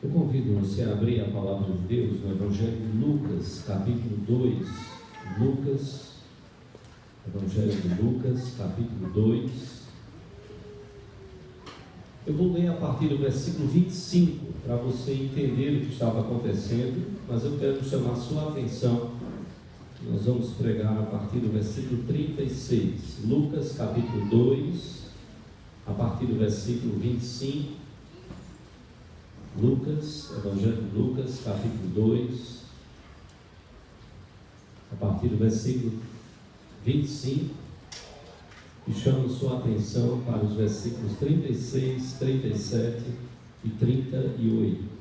Eu convido você a abrir a palavra de Deus no Evangelho de Lucas, capítulo 2. Evangelho de Lucas, capítulo 2. Eu vou ler a partir do versículo 25, para você entender o que estava acontecendo, mas eu quero chamar a sua atenção. Nós vamos pregar a partir do versículo 36. Lucas, capítulo 2, a partir do versículo 25. Lucas, Evangelho de Lucas, capítulo 2, a partir do versículo 25, e chamo sua atenção para os versículos 36, 37 e 38.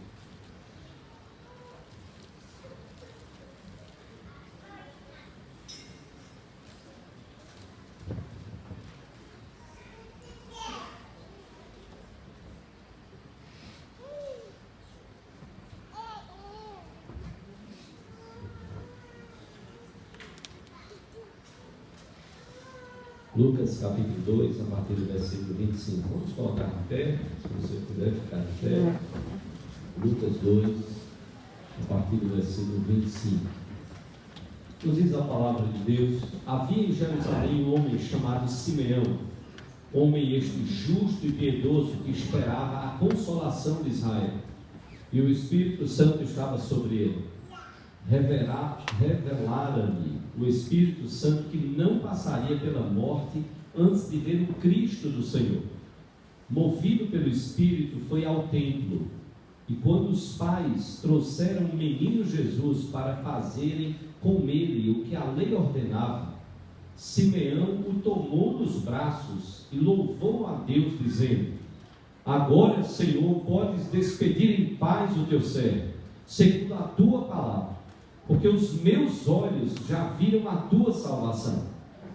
Lucas capítulo 2, a partir do versículo 25. Vamos colocar de pé, se você puder ficar de pé. Lucas 2, a partir do versículo 25. Nos diz a palavra de Deus: havia em Jerusalém um homem chamado Simeão, homem este justo e piedoso, que esperava a consolação de Israel, e o Espírito Santo estava sobre ele. Revelara-lhe o Espírito Santo que não passaria pela morte antes de ver o Cristo do Senhor. Movido pelo Espírito, foi ao templo, e quando os pais trouxeram o menino Jesus para fazerem com ele o que a lei ordenava, Simeão o tomou nos braços e louvou a Deus, dizendo: agora, Senhor, podes despedir em paz o teu servo, segundo a tua palavra, porque os meus olhos já viram a tua salvação,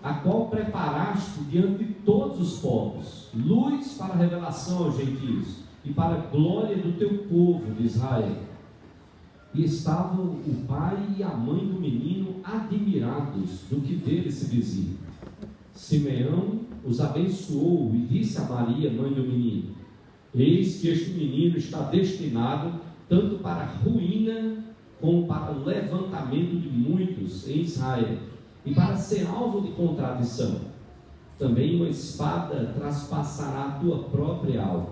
a qual preparaste diante de todos os povos, luz para a revelação aos gentios e para a glória do teu povo de Israel. E estavam o pai e a mãe do menino admirados do que dele se dizia. Simeão os abençoou e disse a Maria, mãe do menino: eis que este menino está destinado tanto para a ruína como para o levantamento de muitos em Israel, e para ser alvo de contradição. Também uma espada traspassará a tua própria alma,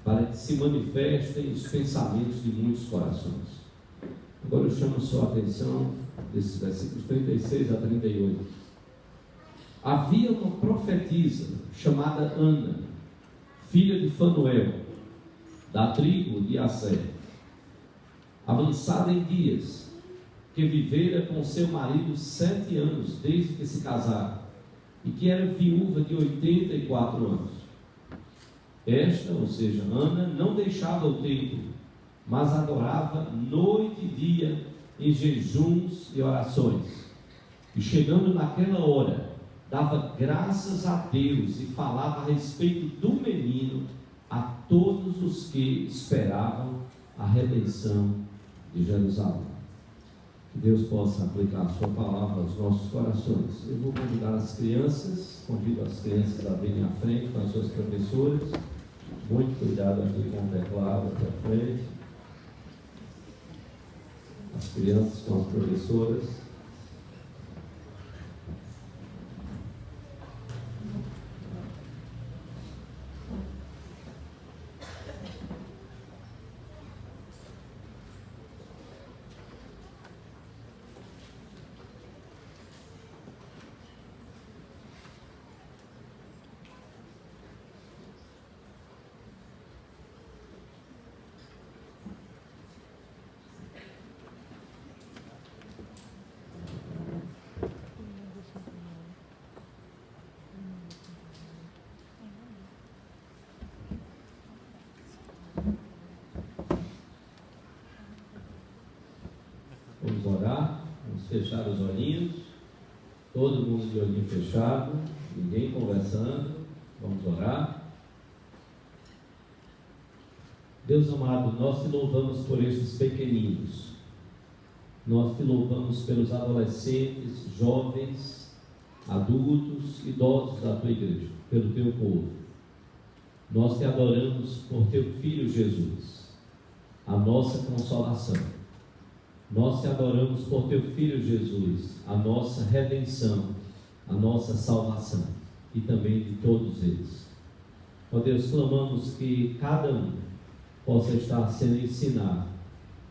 para que se manifestem os pensamentos de muitos corações. Agora eu chamo a sua atenção desses versículos 36 a 38. Havia uma profetisa chamada Ana, filha de Fanuel, da tribo de Asser, avançada em dias, que vivera com seu marido 7 anos, desde que se casaram, e que era viúva de 84 anos. Esta, ou seja, Ana, não deixava o templo, mas adorava noite e dia em jejuns e orações. E chegando naquela hora, dava graças a Deus e falava a respeito do menino a todos os que esperavam a redenção de Jerusalém. Que Deus possa aplicar a sua palavra aos nossos corações. Eu vou convidar as crianças, convido as crianças a virem à frente com as suas professoras. Muito cuidado aqui com o teclado aqui à frente. As crianças com as professoras. Vamos orar, vamos fechar os olhinhos, todo mundo de olhinho fechado, ninguém conversando. Vamos orar. Deus amado, nós te louvamos por estes pequeninos, nós te louvamos pelos adolescentes, jovens, adultos, idosos da tua igreja, pelo teu povo. Nós te adoramos por teu Filho Jesus, a nossa consolação. Nós te adoramos por teu Filho Jesus, a nossa redenção, a nossa salvação e também de todos eles. Ó Deus, clamamos que cada um possa estar sendo ensinado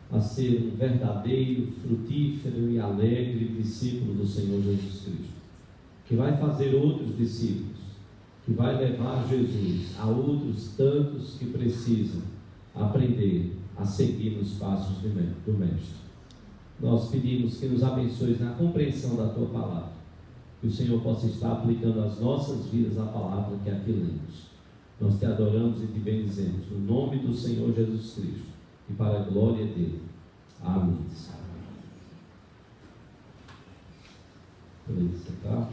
a ser um verdadeiro, frutífero e alegre discípulo do Senhor Jesus Cristo, que vai fazer outros discípulos, que vai levar Jesus a outros tantos que precisam aprender a seguir nos passos do Mestre. Nós pedimos que nos abençoes na compreensão da Tua Palavra, que o Senhor possa estar aplicando às nossas vidas a palavra que aqui lemos. Nós te adoramos e te bendizemos, no nome do Senhor Jesus Cristo, e para a glória dele. Amém. Podemos sentar.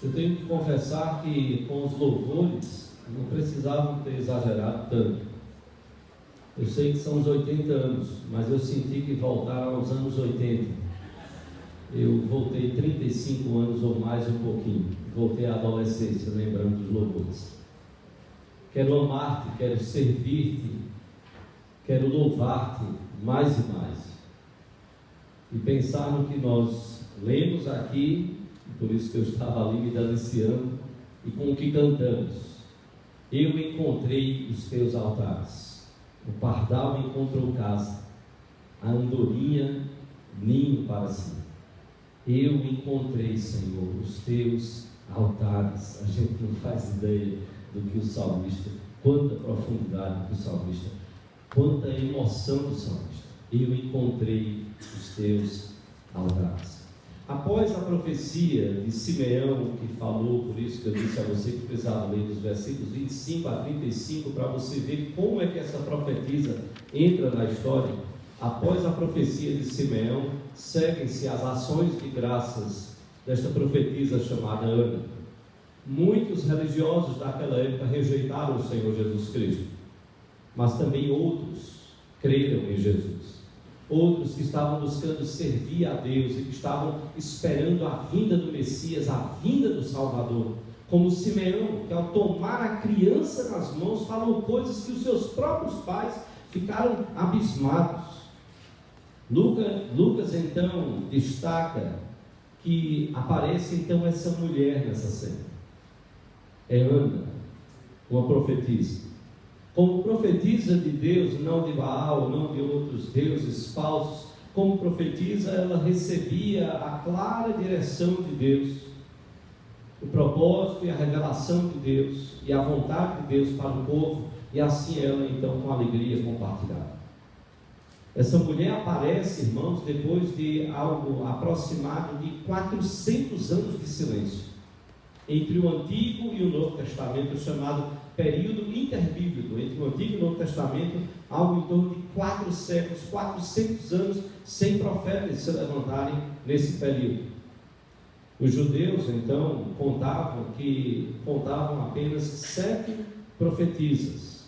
Eu tenho que confessar que com os louvores não precisavam ter exagerado tanto. Eu sei que são os 80 anos, mas eu senti que voltaram aos anos 80. Eu voltei 35 anos ou mais um pouquinho. Voltei à adolescência, lembrando dos louvores. Quero amar-te, quero servir-te, quero louvar-te mais e mais. E pensar no que nós lemos aqui, por isso que eu estava ali me deliciando, e com o que cantamos. Eu encontrei os teus altares, o pardal encontrou casa, a andorinha ninho para si. Eu encontrei, Senhor, os teus altares. A gente não faz ideia do que o salmista, quanta profundidade do salmista, quanta emoção do salmista. Eu encontrei os teus altares. Após a profecia de Simeão, que falou, por isso que eu disse a você que precisava ler dos versículos 25 a 35, para você ver como é que essa profetisa entra na história. Após a profecia de Simeão, seguem-se as ações de graças desta profetisa chamada Ana. Muitos religiosos daquela época rejeitaram o Senhor Jesus Cristo, mas também outros creram em Jesus. Outros que estavam buscando servir a Deus e que estavam esperando a vinda do Messias, a vinda do Salvador, como Simeão, que ao tomar a criança nas mãos falou coisas que os seus próprios pais ficaram abismados. Lucas então destaca que aparece então essa mulher nessa cena. É Ana, uma profetisa. Como profetisa de Deus, não de Baal, não de outros deuses falsos, como profetisa, ela recebia a clara direção de Deus, o propósito e a revelação de Deus, e a vontade de Deus para o povo, e assim ela então com alegria compartilhava. Essa mulher aparece, irmãos, depois de algo aproximado de 400 anos de silêncio, entre o Antigo e o Novo Testamento, chamado período interbíblico, entre o Antigo e o Novo Testamento, algo em torno de 4 séculos, 400 anos, sem profetas se levantarem nesse período. Os judeus, então, contavam apenas 7 profetisas.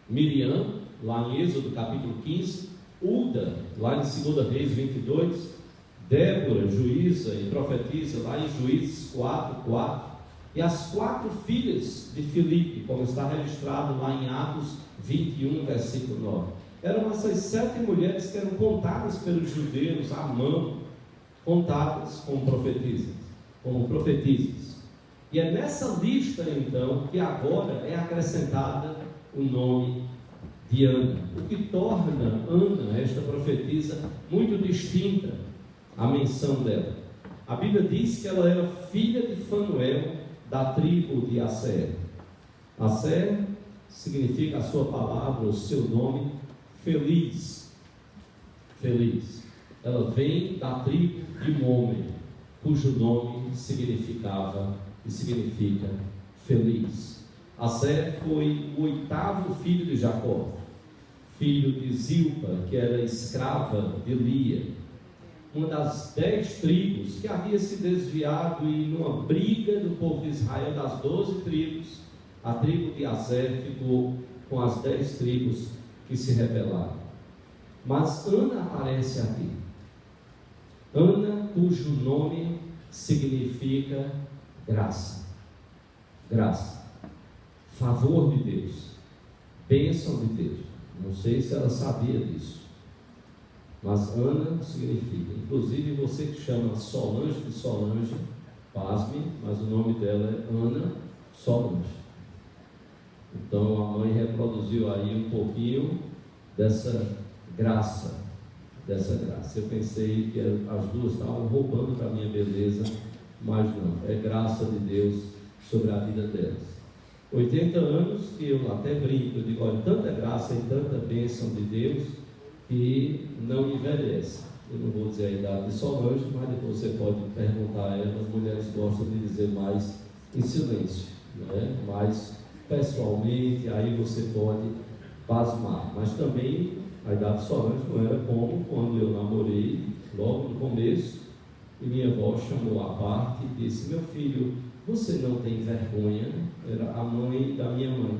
Miriam, lá em Êxodo capítulo 15, Uda, lá em 2 Reis 22, Débora, juíza e profetisa, lá em Juízes 4:4, e as 4 filhas de Filipe, como está registrado lá em Atos 21, versículo 9. Eram essas 7 mulheres que eram contadas pelos judeus à mão, contadas como profetisas. E é nessa lista, então, que agora é acrescentada o nome de Ana, o que torna Ana, esta profetisa, muito distinta a menção dela. A Bíblia diz que ela era filha de Fanuel, da tribo de Asser. Asser significa a sua palavra, o seu nome, feliz. Feliz. Ela vem da tribo de um homem, cujo nome significa feliz. Asser foi o 8º filho de Jacó, filho de Zilpa, que era escrava de Lia. uma das 10 tribos que havia se desviado, e numa briga do povo de Israel, das 12 tribos, a tribo de Aser ficou com as 10 tribos que se rebelaram. Mas Ana aparece aqui. Ana, cujo nome significa graça. Graça. Favor de Deus. Bênção de Deus. Não sei se ela sabia disso. Mas Ana significa, inclusive você que chama Solange de Solange, pasme, mas o nome dela é Ana Solange. Então a mãe reproduziu aí um pouquinho dessa graça. Eu pensei que as duas estavam roubando para a minha beleza, mas não, é graça de Deus sobre a vida delas. 80 anos que eu até brinco, eu digo, olha, tanta graça e tanta bênção de Deus que não envelhece. Eu não vou dizer a idade de Solange, mas depois você pode perguntar a ela. As mulheres gostam de dizer mais em silêncio, né? Mais pessoalmente, aí você pode pasmar. Mas também a idade de Solange não era como quando eu namorei, logo no começo, e minha avó chamou à parte e disse: meu filho, você não tem vergonha? Era a mãe da minha mãe.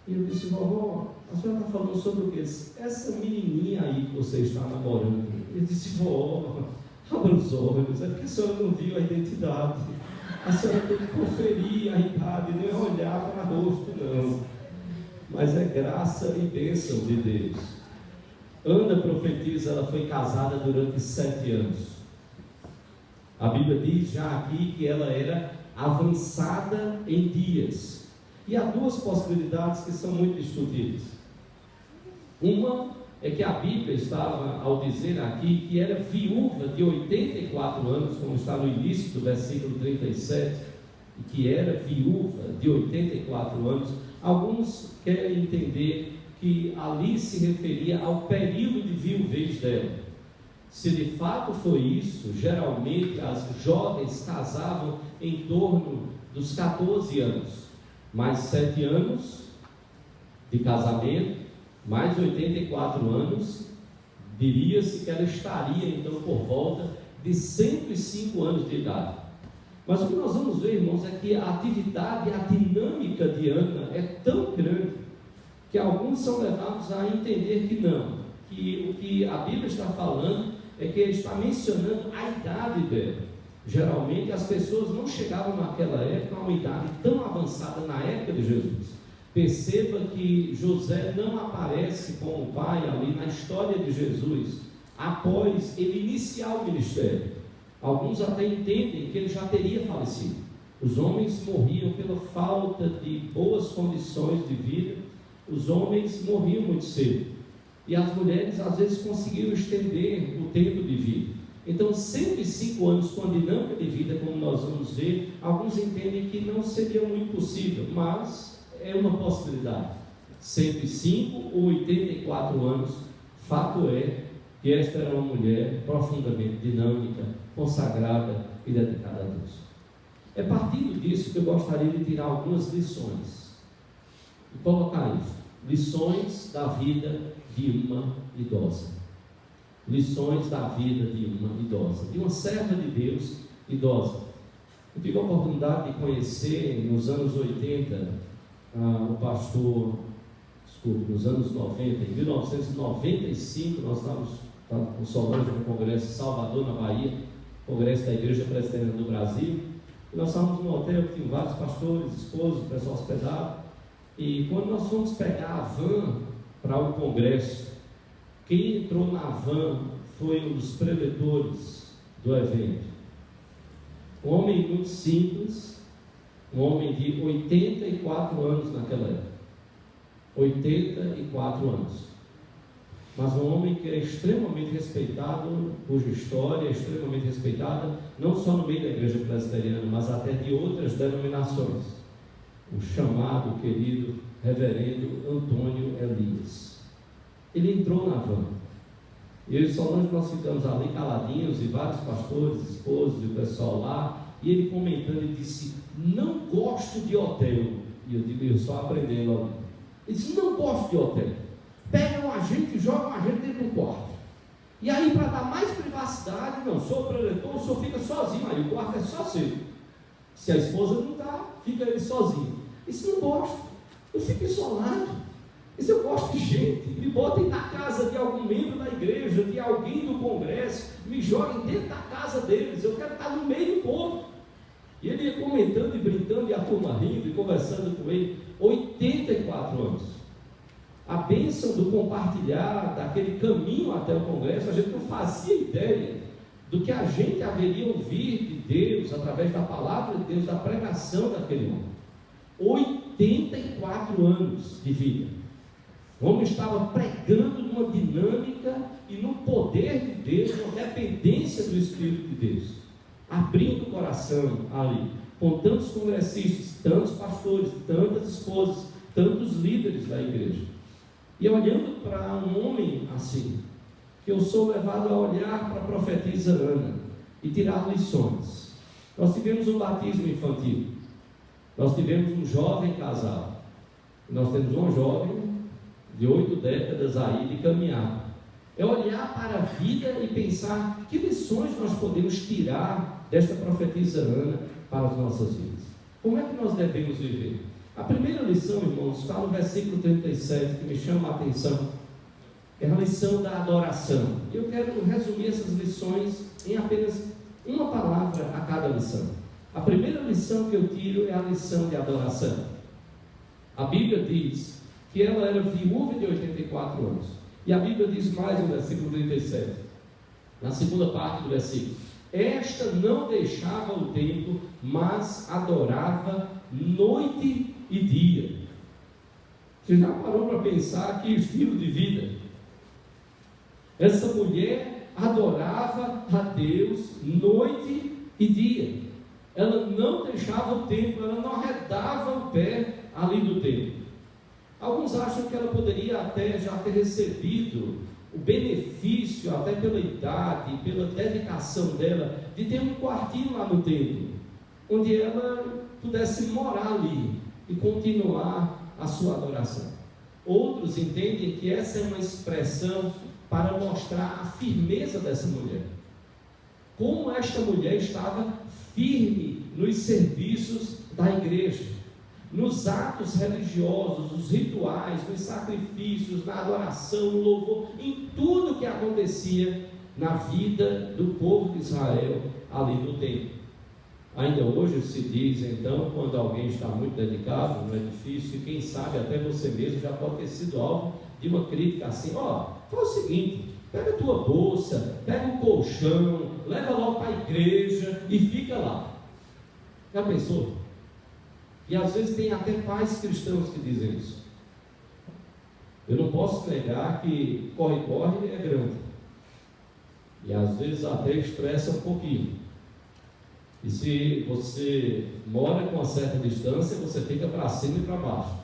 E eu disse: vovó, a senhora está falando sobre o quê? Essa menininha aí que você está namorando. Ele disse: vó, abra os olhos, é porque a senhora não viu a identidade. A senhora tem que conferir a idade, não é olhar para o rosto, não. Mas é graça e bênção de Deus. Ana profetiza, ela foi casada durante 7 anos. A Bíblia diz já aqui que ela era avançada em dias. E há duas possibilidades que são muito discutidas. Uma é que a Bíblia estava, ao dizer aqui, que era viúva de 84 anos, como está no início do versículo 37, e que era viúva de 84 anos. Alguns querem entender que ali se referia ao período de viuvez dela. Se de fato foi isso, geralmente as jovens casavam em torno dos 14 anos, mais 7 anos de casamento, mais 84 anos, diria-se que ela estaria então por volta de 105 anos de idade. Mas o que nós vamos ver, irmãos, é que a atividade, a dinâmica de Ana é tão grande que alguns são levados a entender que não, que o que a Bíblia está falando é que ele está mencionando a idade dela. Geralmente as pessoas não chegavam naquela época a uma idade tão avançada na época de Jesus. Perceba que José não aparece como pai ali na história de Jesus após ele iniciar o ministério. Alguns até entendem que ele já teria falecido. Os homens morriam pela falta de boas condições de vida. Os homens morriam muito cedo, e as mulheres às vezes conseguiam estender o tempo de vida. Então 105 anos com a dinâmica de vida, como nós vamos ver, alguns entendem que não seria muito possível, mas é uma possibilidade. 105 ou 84 anos, fato é que esta era uma mulher profundamente dinâmica, consagrada e dedicada a Deus. É partindo disso que eu gostaria de tirar algumas lições e colocar isso. Lições da vida de uma idosa. Lições da vida de uma idosa, de uma serva de Deus idosa. Eu tive a oportunidade de conhecer nos anos 80 o pastor, nos anos 90, em 1995, nós estávamos com Solange no congresso em Salvador, na Bahia, congresso da Igreja Presbiteriana do Brasil, e nós estávamos num hotel que tinha vários pastores, esposos, o pessoal hospedado. E quando nós fomos pegar a van para o congresso, quem entrou na van foi um dos preletores do evento. Um homem muito simples, um homem de 84 anos naquela época. 84 anos. Mas um homem que é extremamente respeitado, cuja história é extremamente respeitada, não só no meio da igreja presbiteriana, mas até de outras denominações. O chamado, querido, reverendo Antônio Elias. Ele entrou na van. Eu e Solange, nós ficamos ali caladinhos, e vários pastores, esposos, e o pessoal lá, e ele comentando, ele disse: não gosto de hotel. E eu digo: eu só aprendendo ali. Ele disse: não gosto de hotel. Pegam a gente e jogam a gente dentro do quarto. E aí, para dar mais privacidade, não, sou preletor, o senhor fica sozinho, aí o quarto é só seu. Se a esposa não está, fica ele sozinho. Isso eu não gosto, eu fico isolado. Isso eu gosto de gente, me botem na casa de algum membro da igreja, de alguém do congresso, me joguem dentro da casa deles, eu quero estar no meio do povo. E ele ia comentando e brincando, e a turma rindo e conversando com ele, 84 anos. A bênção do compartilhar, daquele caminho até o congresso, a gente não fazia ideia do que a gente haveria ouvir de Deus, através da palavra de Deus, da pregação daquele homem. 84 anos de vida. O homem estava pregando numa dinâmica e no poder de Deus, na dependência do Espírito de Deus, abrindo o coração ali, com tantos congressistas, tantos pastores, tantas esposas, tantos líderes da igreja. E olhando para um homem assim, que eu sou levado a olhar para a profetisa Ana e tirar lições. Nós tivemos um batismo infantil, nós tivemos um jovem casal, nós temos um jovem de 8 décadas aí de caminhada. É olhar para a vida e pensar que lições nós podemos tirar desta profetisa Ana para as nossas vidas. Como é que nós devemos viver? A primeira lição, irmãos, está no versículo 37, que me chama a atenção. É a lição da adoração. Eu quero resumir essas lições em apenas uma palavra a cada lição. A primeira lição que eu tiro é a lição de adoração. A Bíblia diz que ela era viúva de 84 anos. E a Bíblia diz mais no versículo 37, na segunda parte do versículo: esta não deixava o templo, mas adorava noite e dia. Você já parou para pensar que estilo de vida? Essa mulher adorava a Deus noite e dia. Ela não deixava o templo, ela não arredava o pé ali do templo. Alguns acham que ela poderia até já ter recebido o benefício, até pela idade, pela dedicação dela, de ter um quartinho lá no templo, onde ela pudesse morar ali e continuar a sua adoração. Outros entendem que essa é uma expressão para mostrar a firmeza dessa mulher. Como esta mulher estava firme nos serviços da igreja, nos atos religiosos, nos rituais, nos sacrifícios, na adoração, no louvor, em tudo que acontecia na vida do povo de Israel ali no templo. Ainda hoje se diz, então, quando alguém está muito dedicado, não é difícil, e quem sabe até você mesmo já pode ter sido alvo de uma crítica assim: ó, faz o seguinte, pega a tua bolsa, pega o colchão, leva logo para a igreja e fica lá. Já pensou? E às vezes tem até pais cristãos que dizem isso. Eu não posso negar que corre-corre é grande, e às vezes até estressa um pouquinho. E se você mora com uma certa distância, você fica para cima e para baixo.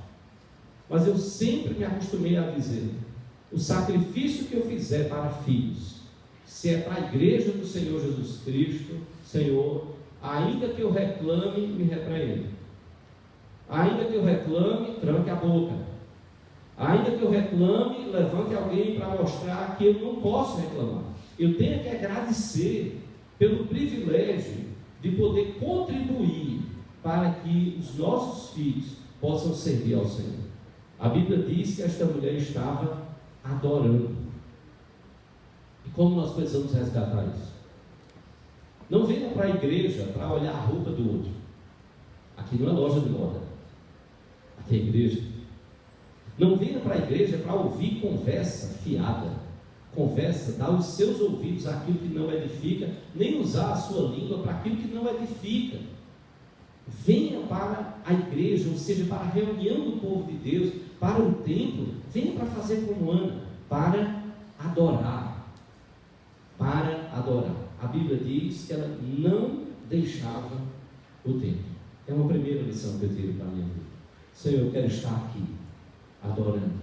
Mas eu sempre me acostumei a dizer: o sacrifício que eu fizer para filhos, se é para a igreja do Senhor Jesus Cristo, Senhor, ainda que eu reclame, me repreenda. Ainda que eu reclame, tranque a boca. Ainda que eu reclame, levante alguém para mostrar que eu não posso reclamar. Eu tenho que agradecer pelo privilégio de poder contribuir para que os nossos filhos possam servir ao Senhor. A Bíblia diz que esta mulher estava adorando. E como nós precisamos resgatar isso? Não venha para a igreja para olhar a roupa do outro. Aqui não é loja de moda, aqui é igreja. Não venha para a igreja para ouvir conversa fiada. Conversa, dá os seus ouvidos àquilo que não edifica, nem usar a sua língua para aquilo que não edifica. Venha para a igreja, ou seja, para a reunião do povo de Deus, para o templo. Venha para fazer como Ana, para adorar. Para adorar. A Bíblia diz que ela não deixava o templo. É uma primeira lição que eu tiro para a minha vida. Senhor, eu quero estar aqui, adorando.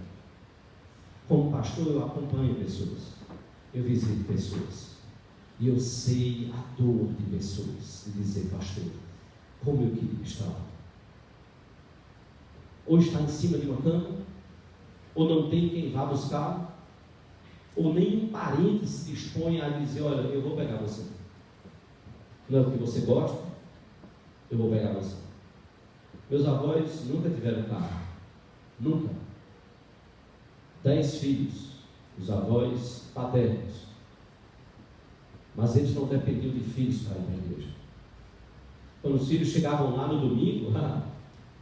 Como pastor, eu acompanho pessoas, eu visito pessoas, e eu sei a dor de pessoas, de dizer: pastor, como eu queria estar lá. Ou está em cima de uma cama, ou não tem quem vá buscar, ou nenhum parente se dispõe a dizer: olha, eu vou pegar você. Não é o que você gosta, eu vou pegar você. Meus avós nunca tiveram carro, nunca. 10 filhos, os avós paternos, mas eles não dependiam de filhos para ir para a igreja. Quando os filhos chegavam lá no domingo,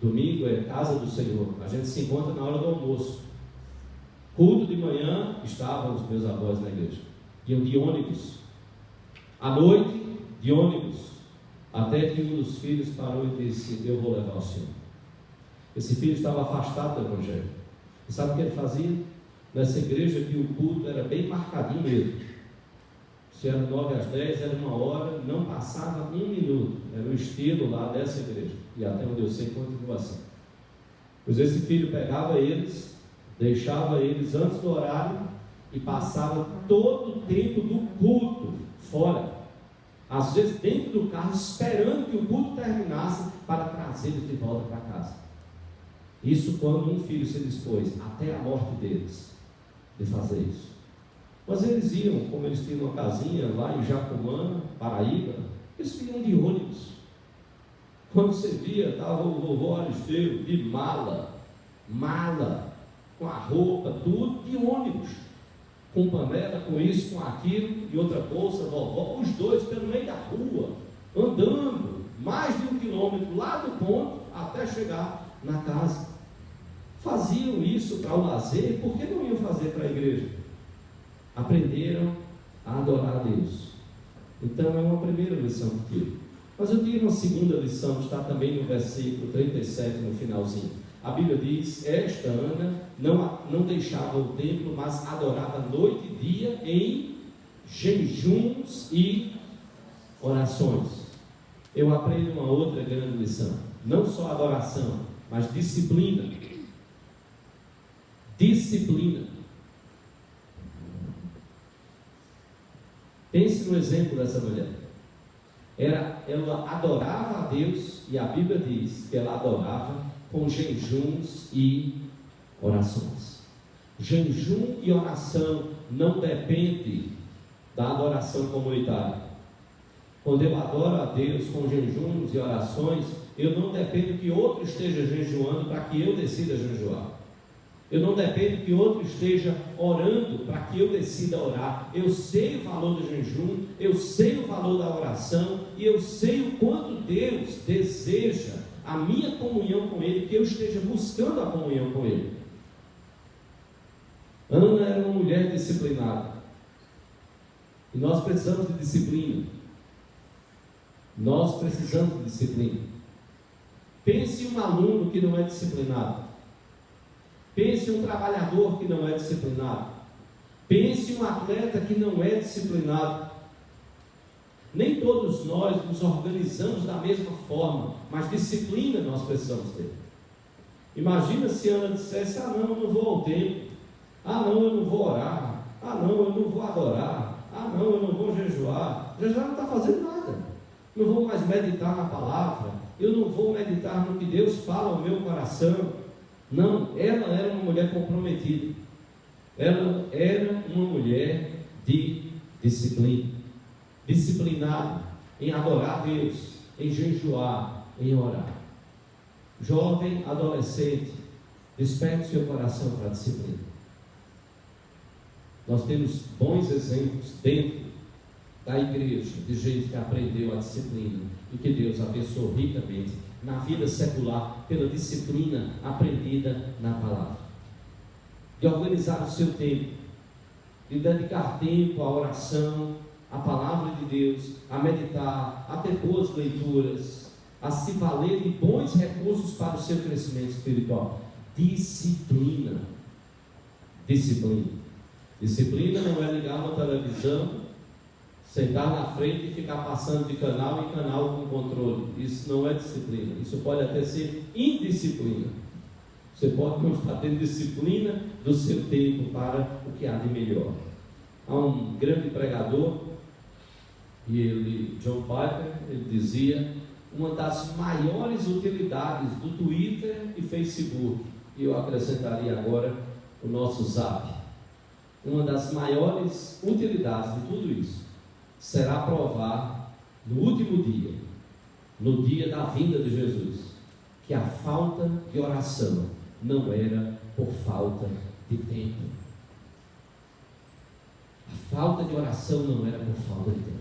domingo é casa do Senhor, a gente se encontra na hora do almoço. Culto de manhã, estavam os meus avós na igreja, iam de ônibus, à noite, de ônibus, até que um dos filhos parou e disse: eu vou levar o senhor. Esse filho estava afastado do evangelho, e sabe o que ele fazia? Nessa igreja que o culto era bem marcadinho mesmo, se era 9 às 10, era 1 hora, não passava 1 minuto, era o estilo lá dessa igreja, e até onde eu sei continua assim. Pois esse filho pegava eles, deixava eles antes do horário e passava todo o tempo do culto fora, às vezes dentro do carro, esperando que o culto terminasse para trazê-los de volta para casa. Isso quando um filho se dispôs, até a morte deles, de fazer isso. Mas eles iam, como eles tinham uma casinha lá em Jacumã, Paraíba, eles iam de ônibus. Quando você via, estava o vovô Aristeu de mala, com a roupa, tudo, de ônibus, com panela, com isso, com aquilo, e outra bolsa, vovó, os dois pelo meio da rua, andando mais de 1 quilômetro, lá do ponto, até chegar na casa. Faziam isso para o lazer, por que não iam fazer para a igreja? Aprenderam a adorar a Deus. Então é uma primeira lição que tive. Mas eu tive uma segunda lição, que está também no versículo 37, no finalzinho. A Bíblia diz: esta Ana não deixava o templo, mas adorava noite e dia em jejuns e orações. Eu aprendo uma outra grande lição: não só adoração, mas disciplina. Disciplina. Pense no exemplo dessa mulher. Ela adorava a Deus, e a Bíblia diz que ela adorava com jejuns e orações. Jejum e oração não depende da adoração comunitária. Quando eu adoro a Deus com jejuns e orações, eu não dependo que outro esteja jejuando para que eu decida jejuar. Eu não dependo que outro esteja orando para que eu decida orar. Eu sei o valor do jejum, eu sei o valor da oração, e eu sei o quanto Deus deseja a minha comunhão com Ele, que eu esteja buscando a comunhão com Ele. Ana era uma mulher disciplinada, e nós precisamos de disciplina. Nós precisamos de disciplina. Pense em um aluno que não é disciplinado. Pense em um trabalhador que não é disciplinado. Pense em um atleta que não é disciplinado. Nem todos nós nos organizamos da mesma forma, mas disciplina nós precisamos ter. Imagina se Ana dissesse: não, eu não vou ao templo. Não, eu não vou orar. Não, eu não vou adorar. Não, eu não vou jejuar. Jejuar não está fazendo nada. Não vou mais meditar na palavra. Eu não vou meditar no que Deus fala ao meu coração. Não, ela era uma mulher comprometida. Ela era uma mulher de disciplina. Disciplinada em adorar a Deus, em jejuar, em orar. Jovem, adolescente, desperte seu coração para a disciplina. Nós temos bons exemplos dentro da igreja, de gente que aprendeu a disciplina, e que Deus abençoou ricamente na vida secular, pela disciplina aprendida na palavra. De organizar o seu tempo, de dedicar tempo à oração, à palavra de Deus, a meditar, a ter boas leituras, a se valer de bons recursos para o seu crescimento espiritual. Disciplina. Disciplina. Disciplina não é ligar uma televisão, sentar na frente e ficar passando de canal em canal com controle. Isso não é disciplina. Isso pode até ser indisciplina. Você pode não estar tendo disciplina do seu tempo para o que há de melhor. Há um grande pregador, John Piper, ele dizia: uma das maiores utilidades do Twitter e Facebook, e eu acrescentaria agora o nosso Zap. uma das maiores utilidades de tudo isso será provar no último dia, no dia da vinda de Jesus, que a falta de oração não era por falta de tempo. A falta de oração não era por falta de tempo.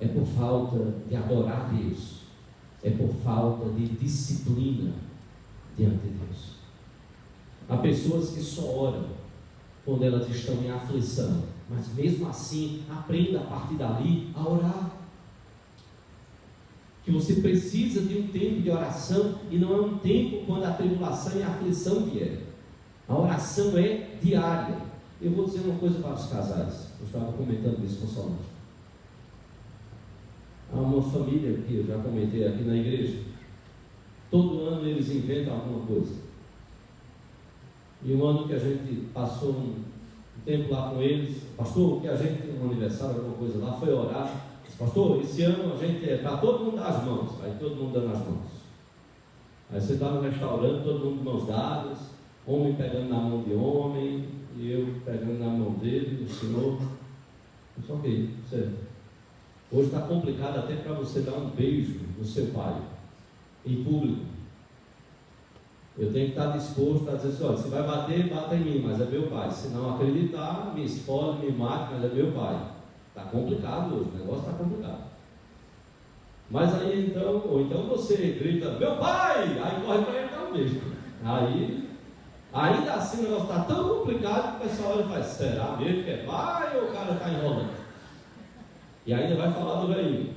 É por falta de adorar Deus. É por falta de disciplina diante de Deus. Há pessoas que só oram quando elas estão em aflição, mas mesmo assim, aprenda a partir dali a orar. Que você precisa de um tempo de oração, e não é um tempo quando a tribulação e a aflição vier. A oração é diária. Eu vou dizer uma coisa para os casais. Eu estava comentando isso com Solange. Há uma família que eu já comentei aqui na igreja. Todo ano eles inventam alguma coisa. E um ano que a gente passou um tempo lá com eles, pastor, que a gente tem um aniversário, alguma coisa lá, foi orar. Disse, pastor, esse ano a gente está todo mundo das mãos. Aí todo mundo dando as mãos. Aí você está no restaurante, todo mundo de mãos dadas, homem pegando na mão de homem, e eu pegando na mão dele, do Senhor. Isso ok, certo. Hoje está complicado até para você dar um beijo no seu pai, em público. Eu tenho que estar disposto a dizer assim, olha, se vai bater, bata em mim, mas é meu pai. Se não acreditar, me esfole, me mate, mas é meu pai. Está complicado hoje, o negócio está complicado. Mas aí então, ou então você grita, meu pai! Aí corre para ele e dá um beijo. Aí, ainda assim o negócio está tão complicado que o pessoal olha e faz, será mesmo que é pai ou o cara está enrolando? E ainda vai falar do velhinho,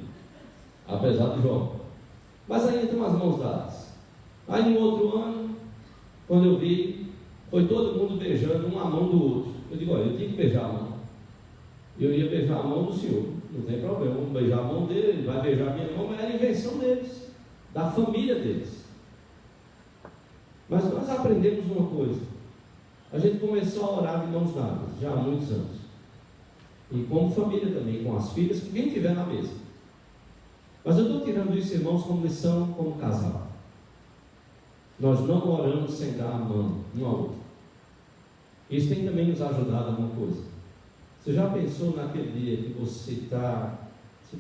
apesar de João. Mas aí tem umas mãos dadas. Aí no outro ano, quando eu vi, foi todo mundo beijando uma mão do outro. Eu digo, olha, eu tinha que beijar a mão. Eu ia beijar a mão do senhor, não tem problema, vamos beijar a mão dele, ele vai beijar a minha mão, mas era invenção deles, da família deles. Mas nós aprendemos uma coisa. A gente começou a orar de mãos dadas, já há muitos anos. E como família também, com as filhas, com quem tiver na mesa. Mas eu estou tirando isso, irmãos, como lição, como casal. Nós não oramos sem dar a mão um ao outro. Isso tem também nos ajudado a uma coisa. Você já pensou naquele dia que você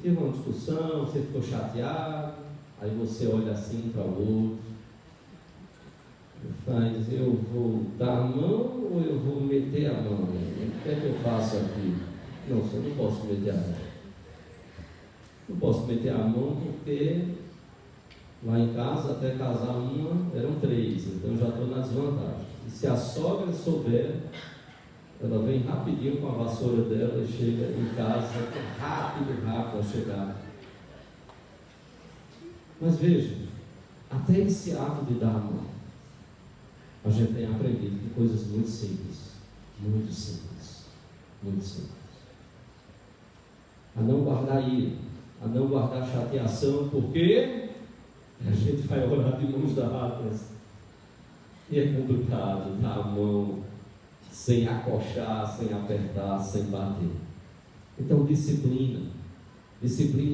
teve uma discussão, você ficou chateado, aí você olha assim para o outro, faz, eu vou dar a mão ou eu vou meter a mão? O que é que eu faço aqui? Não, eu não posso meter a mão. Não posso meter a mão porque lá em casa, até casar uma, eram 3, então eu já estou na desvantagem. E se a sogra souber, ela vem rapidinho com a vassoura dela e chega em casa, rápido a chegar. Mas veja, até esse ato de dar a mão, a gente tem aprendido que coisas muito simples, muito simples, muito simples. A não guardar ira, a não guardar chateação, porque a gente vai orar de mãos dadas. E é complicado dar a mão sem acochar, sem apertar, sem bater. Então, disciplina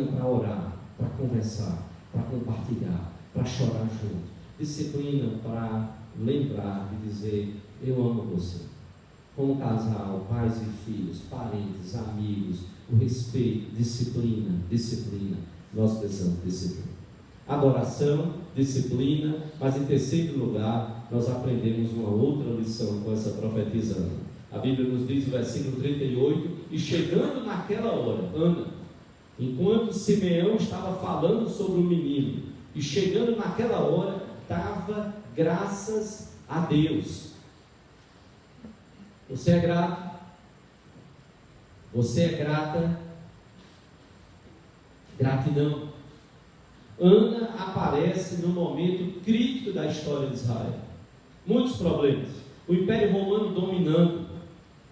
para orar, para conversar, para compartilhar, para chorar junto. Disciplina para lembrar de dizer, eu amo você. Como casal, pais e filhos, parentes, amigos, o respeito, disciplina. Nós precisamos de disciplina. Adoração, disciplina, mas em terceiro lugar, nós aprendemos uma outra lição com essa profetizando. A Bíblia nos diz, no versículo 38, e chegando naquela hora, Ana, enquanto Simeão estava falando sobre o menino, e chegando naquela hora, dava graças a Deus. Você é grato? Você é grata? Gratidão. Ana aparece no momento crítico da história de Israel. Muitos problemas. O Império Romano dominando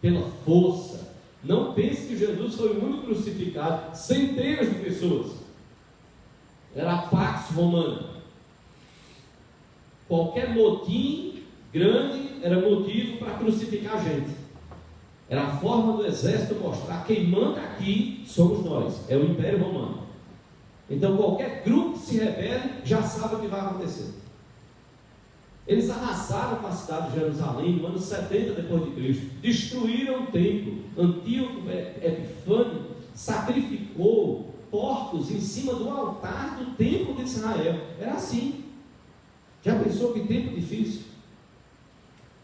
pela força. Não pense que Jesus foi o único crucificado. Centenas de pessoas. Era a Pax Romana. Qualquer motim grande era motivo para crucificar a gente. Era a forma do exército mostrar quem manda aqui somos nós. É o Império Romano. Então qualquer grupo que se rebele já sabe o que vai acontecer. Eles arrasaram com a cidade de Jerusalém no ano 70 depois de Cristo, destruíram o templo. Antíoco Epifânio sacrificou porcos em cima do altar do templo de Israel. Era assim. Já pensou que tempo difícil?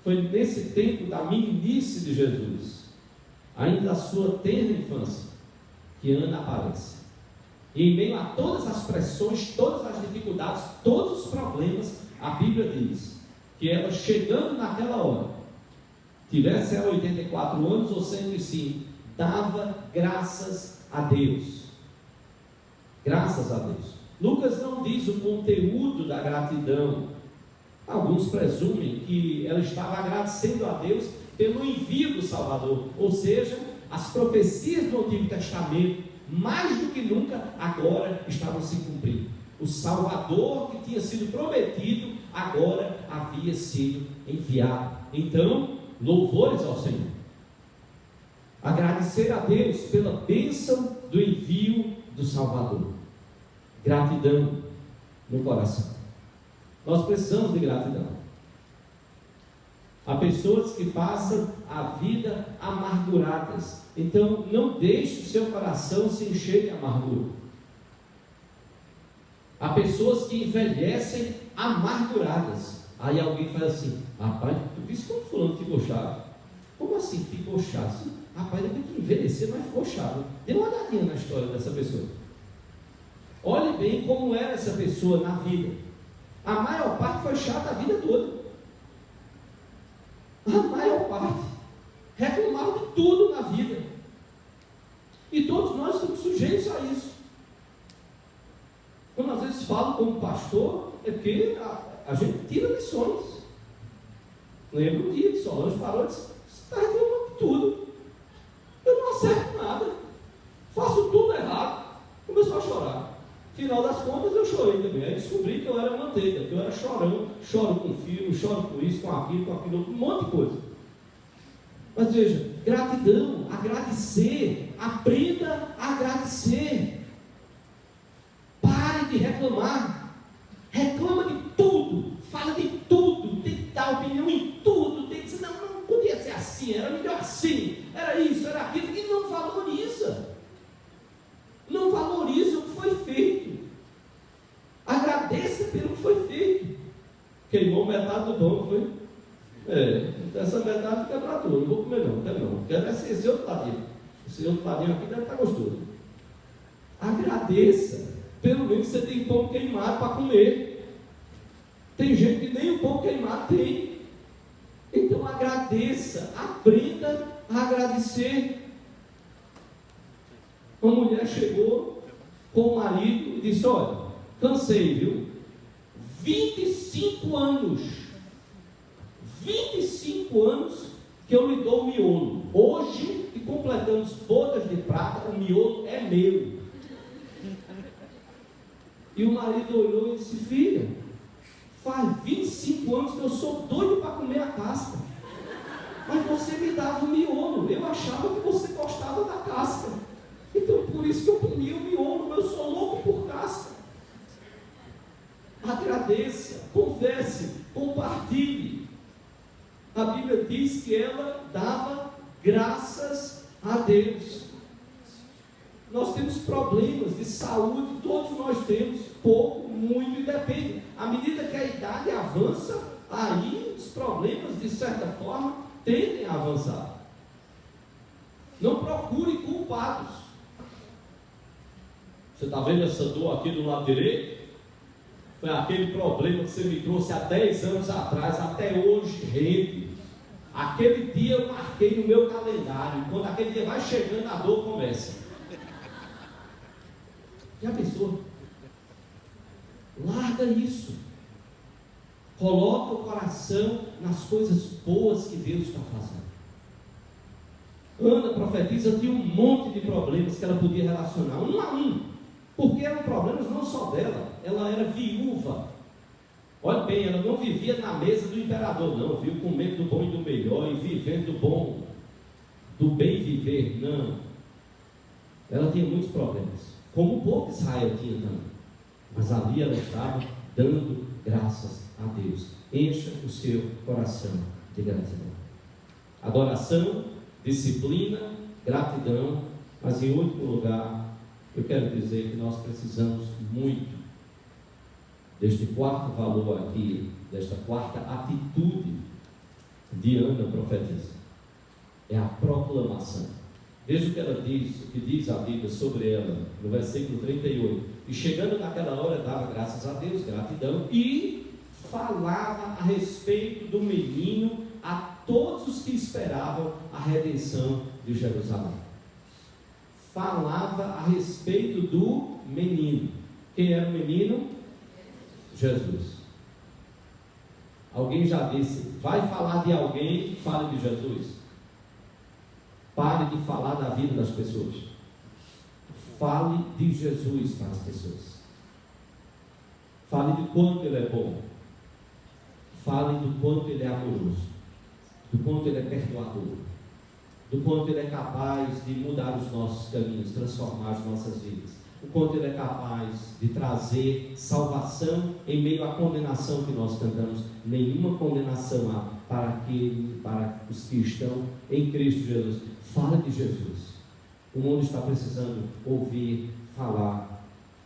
Foi nesse tempo da meninice de Jesus, ainda da sua tenra infância, que Ana aparece. E em meio a todas as pressões, todas as dificuldades, todos os problemas, a Bíblia diz que ela, chegando naquela hora, tivesse ela 84 anos ou 105, dava graças a Deus. Graças a Deus. Lucas não diz o conteúdo da gratidão. Alguns presumem que ela estava agradecendo a Deus pelo envio do Salvador, ou seja, as profecias do Antigo Testamento, mais do que nunca, agora estavam se cumprindo. O Salvador que tinha sido prometido, agora havia sido enviado. Então, louvores ao Senhor. Agradecer a Deus pela bênção do envio do Salvador. Gratidão no coração. Nós precisamos de gratidão. Há pessoas que passam a vida amarguradas. Então, não deixe o seu coração se encher de amargura. Há pessoas que envelhecem amarguradas. Aí alguém fala assim: rapaz, tu viste como fulano ficou chato? Como assim ficou chato? Rapaz, depois que envelhecer, mas ficou chato. Dê uma olhadinha na história dessa pessoa. Olhe bem como era essa pessoa na vida. A maior parte foi chata a vida toda. A maior parte reclamava de tudo na vida. E todos nós estamos sujeitos a isso. Quando às vezes falo como pastor, é porque a gente tira lições. Lembro um dia que Solange parou e disse: você está reclamando de tudo. Eu não acerto nada. Faço tudo errado. Começou a chorar. Final das contas eu chorei também. Aí descobri que eu era manteiga, que eu era chorão. Choro com filho, choro com isso, com aquilo, um monte de coisa. Mas veja, gratidão, agradecer, aprenda a agradecer. Pare de reclamar. Reclama de tudo, fala de tudo, tem que dar opinião em tudo, tem que dizer: não podia ser assim, era melhor assim, era isso, era aquilo, e não valoriza. Não valoriza o que foi feito. Agradeça pelo que foi feito. Queimou metade do pão, foi? Essa metade fica para tu. Não vou comer não, quero não. Quero esse outro ladinho. Esse outro ladinho aqui deve estar gostoso. Agradeça. Pelo menos você tem pão queimado para comer. Tem gente que nem o pão queimado tem. Então agradeça. Aprenda a agradecer. Uma mulher chegou com o marido e disse: olha, cansei, viu? 25 anos que eu lhe dou o miolo. Hoje, que completamos bodas de prata, o miolo é meu. E o marido olhou e disse: filha, faz 25 anos que eu sou doido para comer a casca, mas você me dava o miolo. Eu achava que você gostava da casca, então por isso que eu comi o miolo. Eu sou louco por casca. Agradeça, converse, compartilhe. A Bíblia diz que ela dava graças a Deus. Nós temos problemas de saúde, todos nós temos, pouco, muito, e depende. À medida que a idade avança, aí os problemas, de certa forma, tendem a avançar. Não procure culpados. Você está vendo essa dor aqui do lado direito? Foi aquele problema que você me trouxe há 10 anos atrás, até hoje rende. Aquele dia eu marquei no meu calendário. Quando aquele dia vai chegando, a dor começa. Já pensou? Larga isso. Coloca o coração nas coisas boas que Deus está fazendo. Ana profetiza tinha um monte de problemas que ela podia relacionar, um a um, porque eram problemas não só dela. Ela era viúva. Olha bem, ela não vivia na mesa do imperador, não, viu, comendo do bom e do melhor, e vivendo do bom, do bem viver, não. Ela tinha muitos problemas, como o povo de Israel tinha também, mas ali ela estava dando graças a Deus. Encha o seu coração de gratidão. Adoração, disciplina, gratidão, mas em último lugar, eu quero dizer que nós precisamos muito deste quarto valor aqui, desta quarta atitude de Ana profetisa. É a proclamação. Veja o que ela diz, o que diz a Bíblia sobre ela, no versículo 38. E chegando naquela hora, dava graças a Deus, gratidão, e falava a respeito do menino a todos os que esperavam a redenção de Jerusalém. Falava a respeito do menino. Quem era o menino? Jesus. Alguém já disse, vai falar de alguém, fale de Jesus. Pare de falar da vida das pessoas. Fale de Jesus para as pessoas. Fale de quanto Ele é bom. Fale do quanto Ele é amoroso, do quanto Ele é perdoador, do quanto Ele é capaz de mudar os nossos caminhos, transformar as nossas vidas, o quanto Ele é capaz de trazer salvação em meio à condenação que nós cantamos. Nenhuma condenação há para os que estão em Cristo Jesus. Fala de Jesus. O mundo está precisando ouvir falar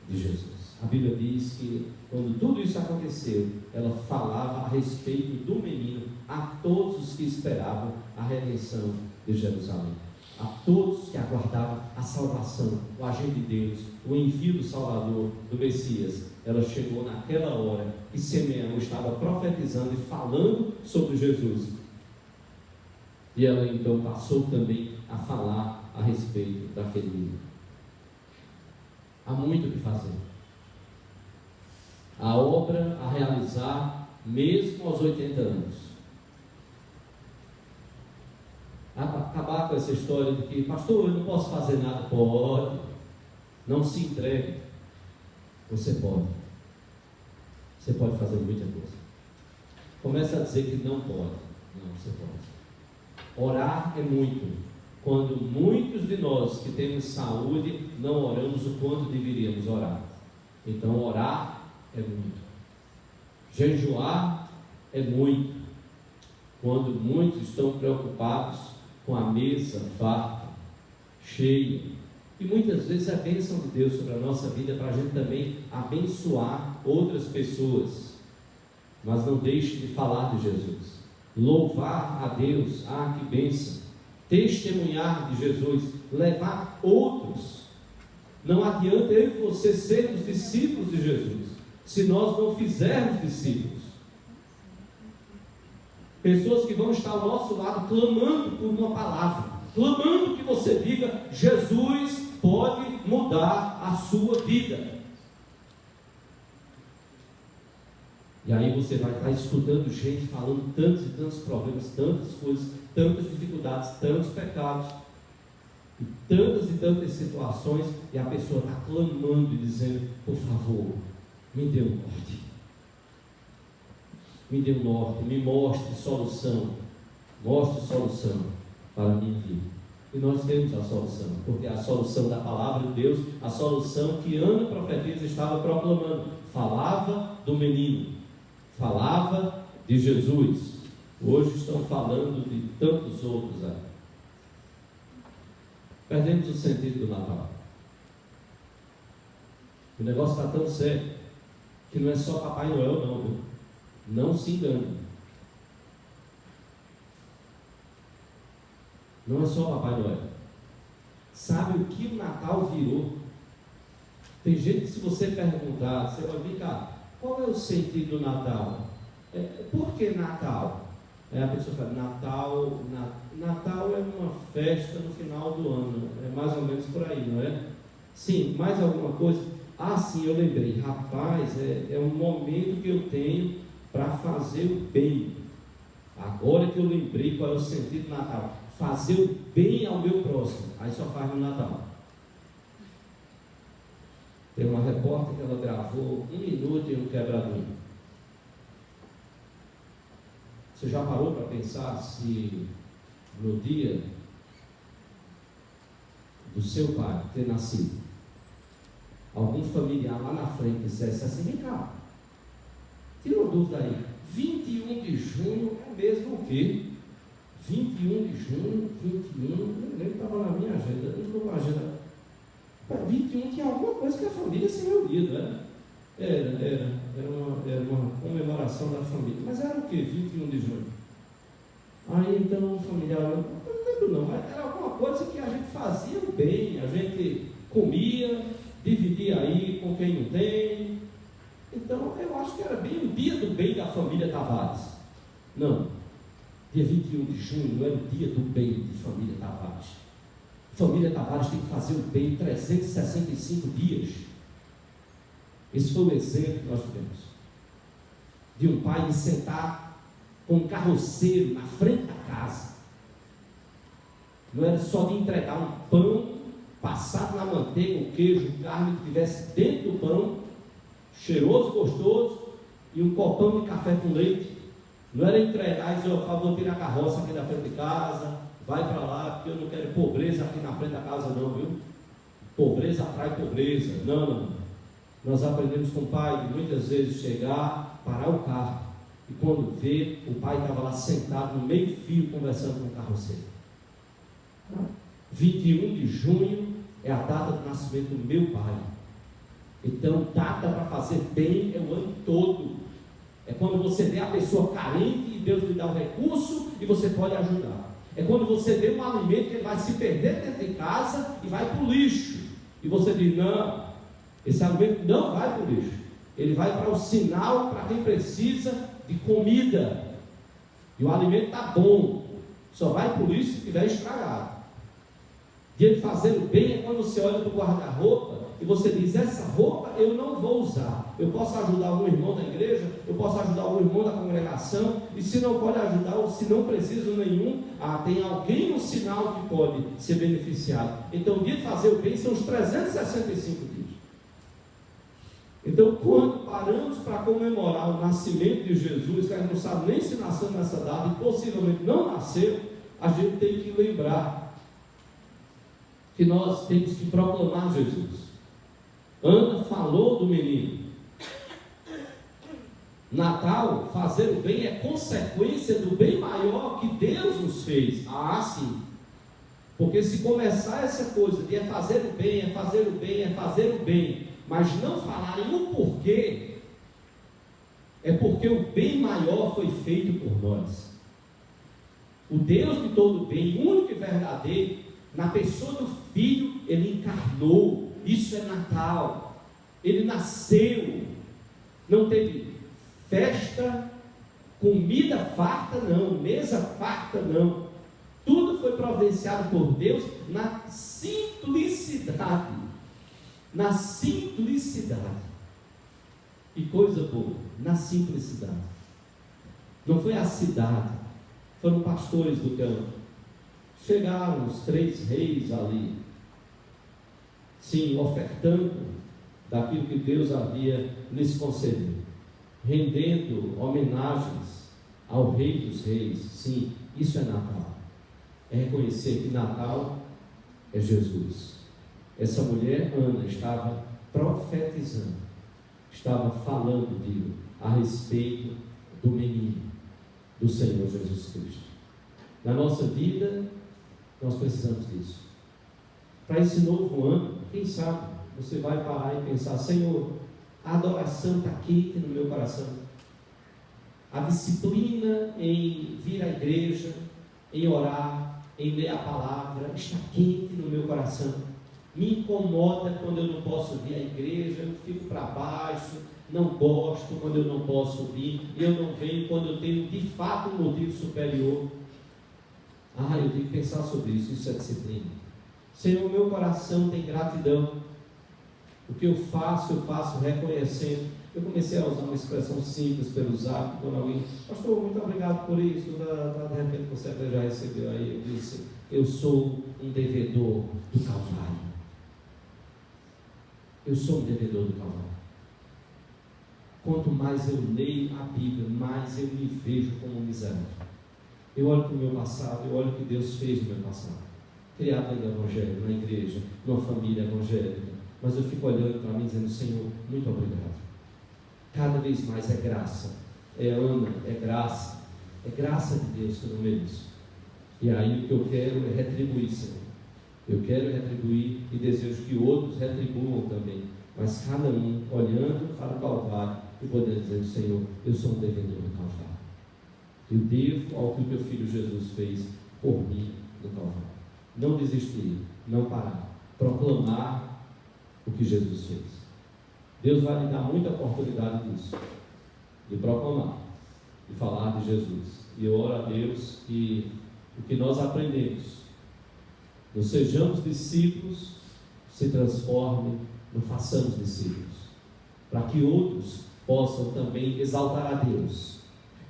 de Jesus. A Bíblia diz que quando tudo isso aconteceu, ela falava a respeito do menino a todos os que esperavam a redenção de Jerusalém, a todos que aguardavam a salvação, o agir de Deus, o envio do Salvador, do Messias. Ela chegou naquela hora que Simeão estava profetizando e falando sobre Jesus, e ela então passou também a falar a respeito daquele menino. Há muito o que fazer, a obra a realizar mesmo aos 80 anos. Acabar com essa história de que, pastor, eu não posso fazer nada. Pode, não se entregue. Você pode fazer muita coisa. Comece a dizer que não pode. Não, você pode. Orar é muito. Quando muitos de nós que temos saúde não oramos o quanto deveríamos orar. Então orar é muito. Jejuar é muito. Quando muitos estão preocupados com a mesa farta, cheia, e muitas vezes a bênção de Deus sobre a nossa vida para a gente também abençoar outras pessoas. Mas não deixe de falar de Jesus, louvar a Deus, que bênção, testemunhar de Jesus, levar outros. Não adianta eu e você sermos discípulos de Jesus se nós não fizermos discípulos. Pessoas que vão estar ao nosso lado clamando por uma palavra, clamando que você diga: Jesus pode mudar a sua vida. E aí você vai estar escutando gente falando tantos e tantos problemas, tantas coisas, tantas dificuldades, tantos pecados, e tantas situações, e a pessoa está clamando e dizendo: por favor, me dê um norte, me dê um norte, me mostre solução para a minha vida. E nós temos a solução, porque é a solução da palavra de Deus, a solução que Ana profetisa estava proclamando. Falava do menino, falava de Jesus. Hoje estão falando de tantos outros aí. Perdemos o sentido do Natal. O negócio está tão sério que não é só Papai Noel não, viu? Não se engane. Não é só Papai Noel. Sabe o que o Natal virou? Tem gente que, se você perguntar, você vai vir cá, qual é o sentido do Natal? Por que Natal? A pessoa fala: Natal é uma festa no final do ano. É mais ou menos por aí, não é? Sim, mais alguma coisa? Sim, eu lembrei. Rapaz, é um momento que eu tenho para fazer o bem. Agora que eu lembrei qual é o sentido do Natal: fazer o bem ao meu próximo. Aí só faz no Natal. Tem uma repórter que ela gravou 1 minuto em um quebradinho. Você já parou para pensar se no dia do seu pai ter nascido, algum familiar lá na frente dissesse assim: vem cá, Tira uma dúvida aí. 21 de junho é mesmo o quê? 21 de junho, 21, não lembro, estava na minha agenda, não estou com a agenda. 21 tinha alguma coisa que a família se reunia, não era? Era uma comemoração da família. Mas era o quê? 21 de junho. Aí então o familiar, eu não lembro não, mas era alguma coisa que a gente fazia bem, a gente comia, dividia aí com quem não tem. Então eu acho que era bem o dia do bem da família Tavares. Não, dia 21 de junho não era o dia do bem de família Tavares. Família Tavares tem que fazer o bem 365 dias. Esse foi o exemplo que nós tivemos. De um pai de sentar com um carroceiro na frente da casa. Não era só de entregar um pão passado na manteiga, o queijo, carne que estivesse dentro do pão, cheiroso, gostoso, e um copão de café com leite. Não era entregar e dizer, por favor, tira a carroça aqui da frente de casa, vai para lá, porque eu não quero pobreza aqui na frente da casa não, viu? Pobreza atrai pobreza. Não. Nós aprendemos com o pai de muitas vezes chegar, parar o carro, e quando vê, o pai estava lá sentado no meio fio conversando com o carroceiro. 21 de junho é a data do nascimento do meu pai. Então, data para fazer bem é o ano todo. É quando você vê a pessoa carente e Deus lhe dá um recurso e você pode ajudar. É quando você vê um alimento que ele vai se perder dentro de casa e vai para o lixo. E você diz, não, esse alimento não vai para o lixo. Ele vai para o sinal para quem precisa de comida. E o alimento está bom. Só vai para o lixo se estiver estragado. Dia de fazer o bem é quando você olha para o guarda-roupa e você diz, essa roupa eu não vou usar. Eu posso ajudar algum irmão da igreja, eu posso ajudar algum irmão da congregação, e se não pode ajudar, ou se não preciso nenhum, tem alguém no sinal que pode ser beneficiado. Então o dia de fazer o bem são os 365 dias. Então quando paramos para comemorar o nascimento de Jesus, que a gente não sabe nem se nasceu nessa data, e possivelmente não nasceu, a gente tem que lembrar que nós temos que proclamar Jesus. Ana falou do menino. Natal, fazer o bem é consequência do bem maior que Deus nos fez. Sim. Porque se começar essa coisa de fazer o bem, fazer o bem, fazer o bem, mas não falarem o porquê, é porque o bem maior foi feito por nós. O Deus de todo bem, único e verdadeiro, na pessoa do Filho, ele encarnou. Isso é Natal. Ele nasceu. Não teve festa, comida farta não, mesa farta não. Tudo foi providenciado por Deus na simplicidade. Na simplicidade. E coisa boa, na simplicidade. Não foi a cidade, foram pastores do campo. Chegaram os 3 reis ali, sim, ofertando daquilo que Deus havia lhes concedido, rendendo homenagens ao Rei dos Reis. Sim, isso é Natal. É reconhecer que Natal é Jesus. Essa mulher, Ana, estava profetizando, estava falando a respeito do menino, do Senhor Jesus Cristo. Na nossa vida, nós precisamos disso. Para esse novo ano, quem sabe, você vai parar e pensar, Senhor, a adoração está quente no meu coração. A disciplina em vir à igreja, em orar, em ler a palavra, está quente no meu coração. Me incomoda quando eu não posso vir à igreja, eu fico para baixo, não gosto quando eu não posso vir, eu não venho quando eu tenho de fato um motivo superior. Eu tenho que pensar sobre isso, isso é disciplina. Senhor, meu coração tem gratidão. O que eu faço reconhecendo. Eu comecei a usar uma expressão simples pelo zap, quando alguém, pastor, muito obrigado por isso, de repente você até já recebeu aí, eu disse, eu sou um devedor do Calvário. Eu sou um devedor do Calvário. Quanto mais eu leio a Bíblia, mais eu me vejo como um miserável. Eu olho para o meu passado, eu olho o que Deus fez no meu passado. Criado no Evangelho, na igreja, numa família evangélica. Mas eu fico olhando para mim dizendo, Senhor, muito obrigado. Cada vez mais é graça, é Ana, é graça de Deus que eu não mereço. E aí o que eu quero é retribuir, Senhor. Eu quero retribuir e desejo que outros retribuam também, mas cada um olhando para o Calvário e podendo dizer: Senhor, eu sou um devedor do Calvário. Eu devo ao que o teu filho Jesus fez por mim no Calvário. Não desistir, não parar, proclamar o que Jesus fez. Deus vai lhe dar muita oportunidade disso, de proclamar, de falar de Jesus. E eu oro a Deus que o que nós aprendemos, nos sejamos discípulos, se transforme no façamos discípulos, para que outros possam também exaltar a Deus,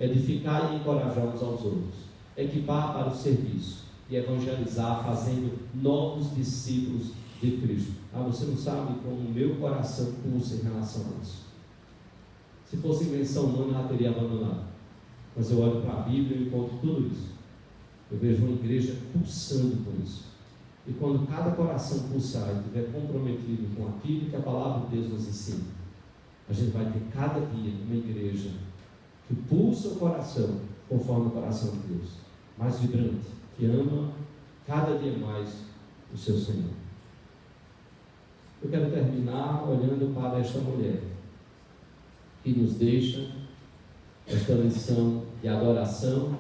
edificar e encorajar uns aos outros, equipar para o serviço e evangelizar, fazendo novos discípulos de Cristo. Você não sabe como o meu coração pulsa em relação a isso. Se fosse invenção humana, ela teria abandonado. Mas eu olho para a Bíblia e encontro tudo isso. Eu vejo uma igreja pulsando por isso. E quando cada coração pulsar e estiver comprometido com aquilo que a palavra de Deus nos ensina, a gente vai ter cada dia uma igreja que pulsa o coração conforme o coração de Deus, mais vibrante, que ama cada dia mais o seu Senhor. Eu quero terminar olhando para esta mulher que nos deixa esta lição de adoração,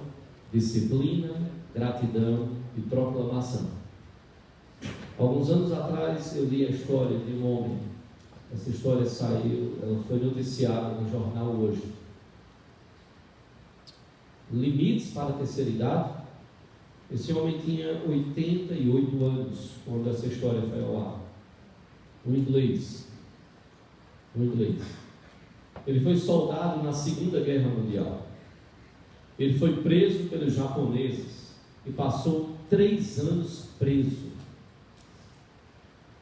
disciplina, gratidão e proclamação. Alguns anos atrás eu li a história de um homem. Essa história saiu, ela foi noticiada no jornal Hoje. Limites para a terceira idade. Esse homem tinha 88 anos quando essa história foi ao ar. Um inglês. Ele foi soldado na Segunda Guerra Mundial. Ele foi preso pelos japoneses e passou 3 anos preso.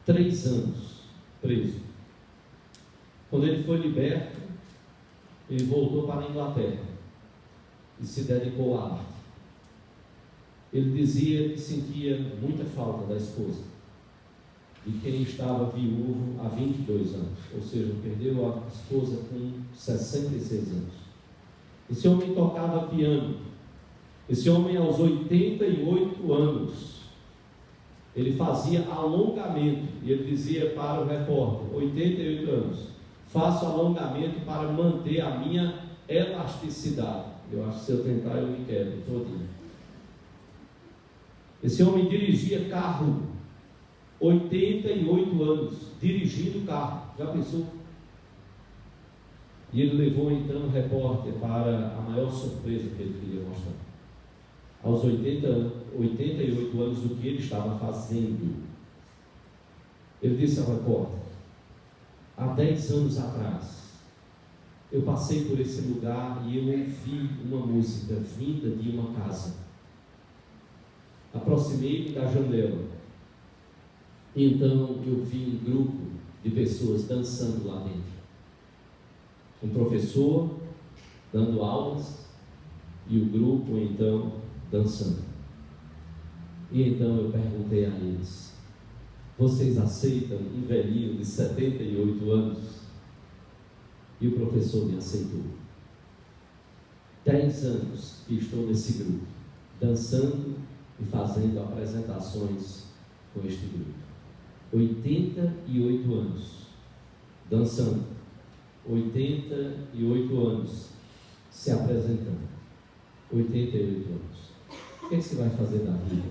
3 anos preso. Quando ele foi liberto, ele voltou para a Inglaterra e se dedicou à arte. Ele dizia que sentia muita falta da esposa, de quem estava viúvo há 22 anos, ou seja, perdeu a esposa com 66 anos. Esse homem tocava piano. Esse homem, aos 88 anos, ele fazia alongamento, e ele dizia para o repórter: 88 anos, faço alongamento para manter a minha elasticidade. Eu acho que se eu tentar eu me quebro todinho. Esse homem dirigia carro, 88 anos, dirigindo carro. Já pensou? E ele levou então o repórter para a maior surpresa que ele queria mostrar. Aos 88 anos, o que ele estava fazendo. Ele disse ao repórter: há 10 anos atrás, eu passei por esse lugar e eu ouvi uma música vinda de uma casa. Aproximei-me da janela. Então eu vi um grupo de pessoas dançando lá dentro. Um professor dando aulas e o grupo então dançando. E então eu perguntei a eles: vocês aceitam um velhinho de 78 anos? E o professor me aceitou. 10 anos que estou nesse grupo, dançando e fazendo apresentações com este grupo. 88 anos dançando, 88 anos se apresentando, 88 anos. O que você vai fazer da vida?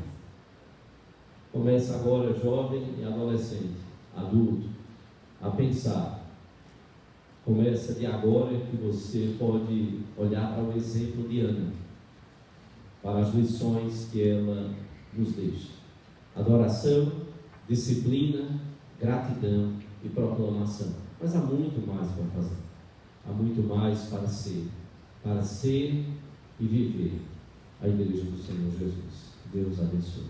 Começa agora, jovem e adolescente, adulto, a pensar. Começa de agora que você pode olhar para o exemplo de Ana, para as lições que ela nos deixa. Adoração, disciplina, gratidão e proclamação. Mas há muito mais para fazer. Há muito mais para ser e viver a igreja do Senhor Jesus. Deus abençoe.